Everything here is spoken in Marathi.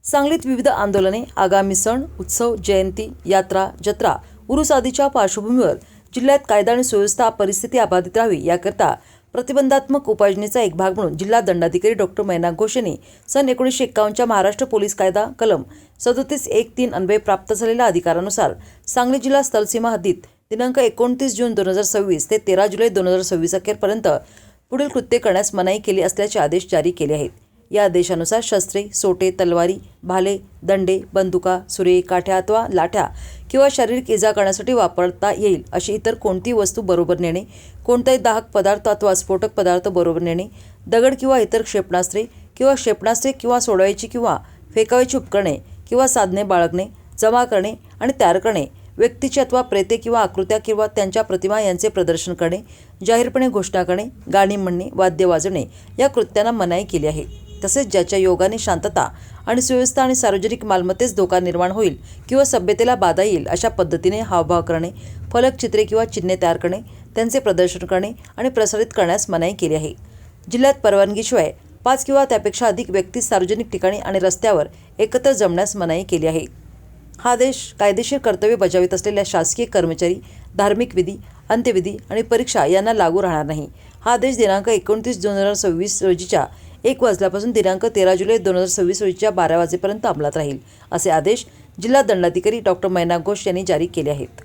सांगलीत विविध आंदोलने, आगामी सण, उत्सव, जयंती, यात्रा, जत्रा, उरूस आदीच्या पार्श्वभूमीवर जिल्ह्यात कायदा आणि सुव्यवस्था परिस्थिती अबाधित राहावी याकरता प्रतिबंधात्मक उपाययोजनेचा एक भाग म्हणून जिल्हा दंडाधिकारी डॉ. मैनाक घोष यांनी सन 1951च्या महाराष्ट्र पोलीस कायदा कलम 37(1)(3) अन्वये प्राप्त झालेल्या अधिकारानुसार सांगली जिल्हा स्थलसीमा हद्दीत दिनांक 29 जून 2026 ते 13 जुलै 2026 अखेरपर्यंत पुढील कृत्ये करण्यास मनाई केली असल्याचे आदेश जारी केले आहेत। या आदेशानुसार शस्त्रे, सोटे, तलवारी, भाले, दंडे, बंदुका, सुरे, काठ्या अथवा लाठ्या किंवा शारीरिक इजा करण्यासाठी वापरता येईल अशी इतर कोणतीही वस्तू बरोबर नेणे, कोणताही दाहक पदार्थ अथवा स्फोटक पदार्थ बरोबर नेणे, दगड किंवा इतर क्षेपणास्त्रे किंवा सोडवायची किंवा फेकावायची उपकरणे किंवा साधने बाळगणे, जमा करणे आणि तयार करणे, व्यक्तीची अथवा प्रेते किंवा आकृत्या किंवा त्यांच्या प्रतिमा यांचे प्रदर्शन करणे, जाहीरपणे घोषणा करणे, गाणी म्हणणे, वाद्य वाजवणे या कृत्यांना मनाई केली आहे। तसेच ज्याच्या योगाने शांतता आणि सुव्यवस्था आणि सार्वजनिक मालमत्तेस धोका निर्माण होईल किंवा सभ्यतेला बाधा येईल अशा पद्धतीने हावभाव करणे, फलक, चित्रे किंवा चिन्हे तयार करणे, त्यांचे प्रदर्शन करणे आणि प्रसारित करण्यास मनाई केली आहे। जिल्ह्यात परवानगीशिवाय 5 किंवा त्यापेक्षा अधिक व्यक्ती सार्वजनिक ठिकाणी आणि रस्त्यावर एकत्र जमण्यास मनाई केली आहे। हा आदेश कायदेशीर कर्तव्य बजावित असलेल्या शासकीय कर्मचारी, धार्मिक विधी, अंत्यविधी आणि परीक्षा यांना लागू राहणार नाही। हा आदेश दिनांक 29 जून 2026 रोजीच्या 1 वाजल्यापासून दिनांक 13 जुलै 2026 रोजीच्या 12 वाजेपर्यंत अंमलात राहील, असे आदेश जिल्हा दंडाधिकारी डॉ. मैनाक घोष यांनी जारी केले आहेत।